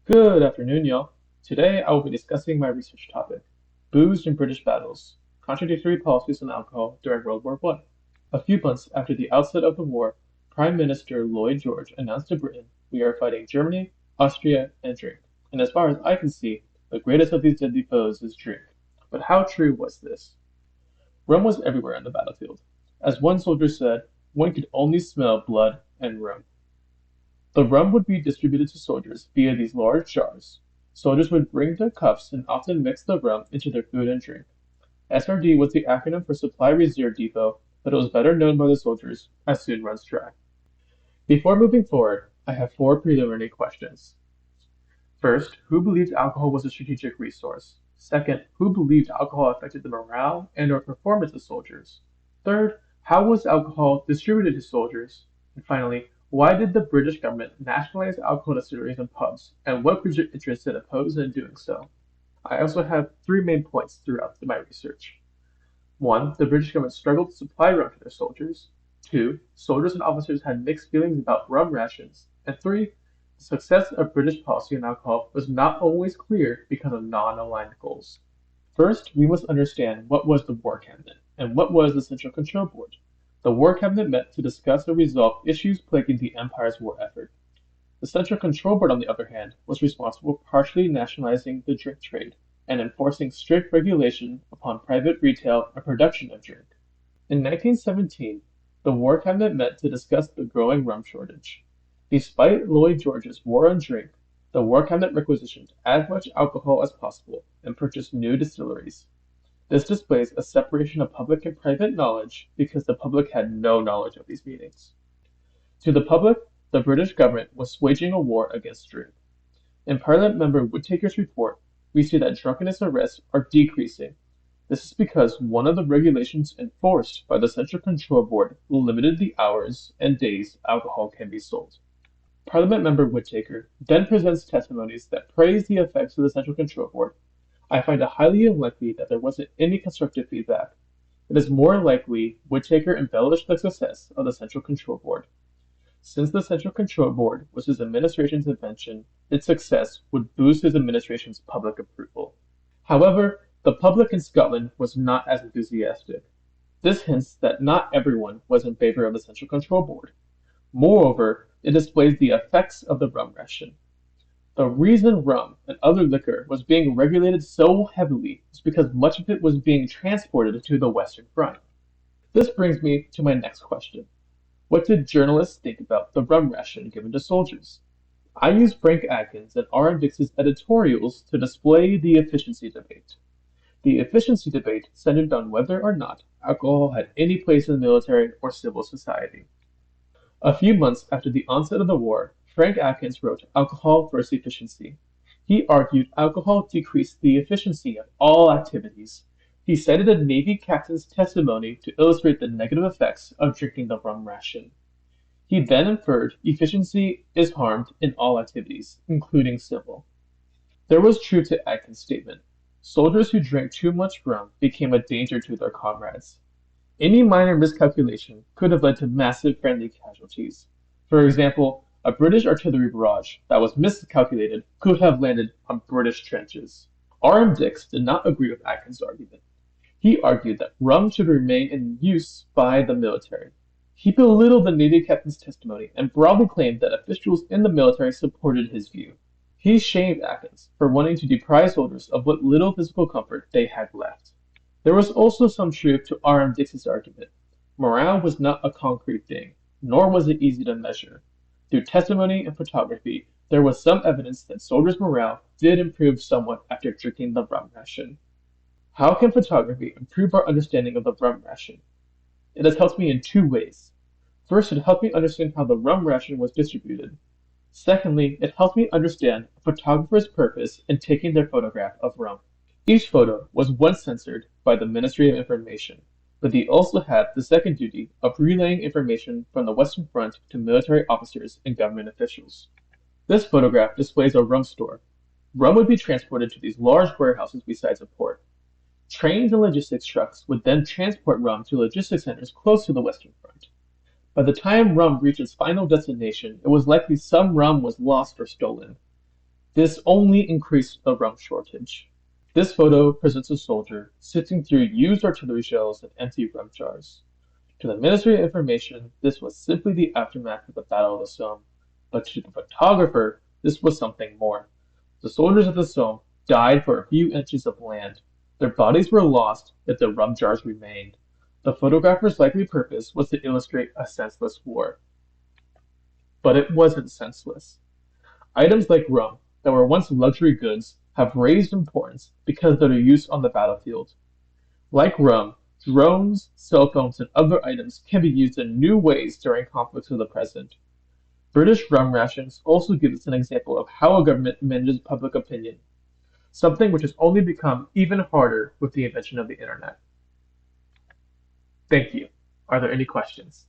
Good afternoon, y'all. Today I will be discussing my research topic, booze in British battles, contradictory policies on alcohol during World War I. A few months after the outset of the war, Prime Minister Lloyd George announced to Britain, "We are fighting Germany, Austria, and drink. And as far as I can see, the greatest of these deadly foes is drink." But how true was this? Rum was everywhere on the battlefield. As one soldier said, one could only smell blood and rum. The rum would be distributed to soldiers via these large jars. Soldiers would bring their cups and often mix the rum into their food and drink. SRD was the acronym for Supply Reserve Depot, but it was better known by the soldiers as soon runs dry. Before moving forward, I have four preliminary questions. First, who believed alcohol was a strategic resource? Second, who believed alcohol affected the morale and/or performance of soldiers? Third, how was alcohol distributed to soldiers? And finally, why did the British government nationalize alcohol distilleries and pubs, and what groups or interests did oppose in doing so? I also have three main points throughout my research. One, the British government struggled to supply rum to their soldiers. Two, soldiers and officers had mixed feelings about rum rations. And three, the success of British policy on alcohol was not always clear because of non-aligned goals. First, we must understand what was the War Cabinet and what was the Central Control Board. The War Cabinet met to discuss and resolve issues plaguing the Empire's war effort. The Central Control Board, on the other hand, was responsible for partially nationalizing the drink trade and enforcing strict regulation upon private retail and production of drink. In 1917, the War Cabinet met to discuss the growing rum shortage. Despite Lloyd George's war on drink, the War Cabinet requisitioned as much alcohol as possible and purchased new distilleries. This displays a separation of public and private knowledge because the public had no knowledge of these meetings. To the public, the British government was waging a war against drink. In Parliament member Whittaker's report, we see that drunkenness arrests are decreasing. This is because one of the regulations enforced by the Central Control Board limited the hours and days alcohol can be sold. Parliament member Whittaker then presents testimonies that praise the effects of the Central Control Board. I find it highly unlikely that there wasn't any constructive feedback. It is more likely Whittaker embellished the success of the Central Control Board. Since the Central Control Board was his administration's invention, its success would boost his administration's public approval. However, the public in Scotland was not as enthusiastic. This hints that not everyone was in favor of the Central Control Board. Moreover, it displays the effects of the rum ration. The reason rum and other liquor was being regulated so heavily is because much of it was being transported to the Western Front. This brings me to my next question. What did journalists think about the rum ration given to soldiers? I used Frank Atkins and R.M. Dix's editorials to display the efficiency debate. The efficiency debate centered on whether or not alcohol had any place in the military or civil society. A few months after the onset of the war, Frank Atkins wrote Alcohol versus Efficiency. He argued alcohol decreased the efficiency of all activities. He cited a Navy captain's testimony to illustrate the negative effects of drinking the rum ration. He then inferred efficiency is harmed in all activities, including civil. There was truth to Atkins' statement. Soldiers who drank too much rum became a danger to their comrades. Any minor miscalculation could have led to massive friendly casualties. For example, a British artillery barrage that was miscalculated could have landed on British trenches. R.M. Dix did not agree with Atkins' argument. He argued that rum should remain in use by the military. He belittled the Navy captain's testimony and broadly claimed that officials in the military supported his view. He shamed Atkins for wanting to deprive soldiers of what little physical comfort they had left. There was also some truth to R.M. Dix's argument. Morale was not a concrete thing, nor was it easy to measure. Through testimony and photography, there was some evidence that soldiers' morale did improve somewhat after drinking the rum ration. How can photography improve our understanding of the rum ration? It has helped me in two ways. First, it helped me understand how the rum ration was distributed. Secondly, it helped me understand a photographer's purpose in taking their photograph of rum. Each photo was once censored by the Ministry of Information, but they also had the second duty of relaying information from the Western Front to military officers and government officials. This photograph displays a rum store. Rum would be transported to these large warehouses beside a port. Trains and logistics trucks would then transport rum to logistics centers close to the Western Front. By the time rum reached its final destination, it was likely some rum was lost or stolen. This only increased the rum shortage. This photo presents a soldier sifting through used artillery shells and empty rum jars. To the Ministry of Information, this was simply the aftermath of the Battle of the Somme, but to the photographer, this was something more. The soldiers of the Somme died for a few inches of land. Their bodies were lost, yet the rum jars remained. The photographer's likely purpose was to illustrate a senseless war. But it wasn't senseless. Items like rum, that were once luxury goods, have raised importance because of their use on the battlefield. Like rum, drones, cell phones, and other items can be used in new ways during conflicts of the present. British rum rations also give us an example of how a government manages public opinion, something which has only become even harder with the invention of the internet. Thank you. Are there any questions?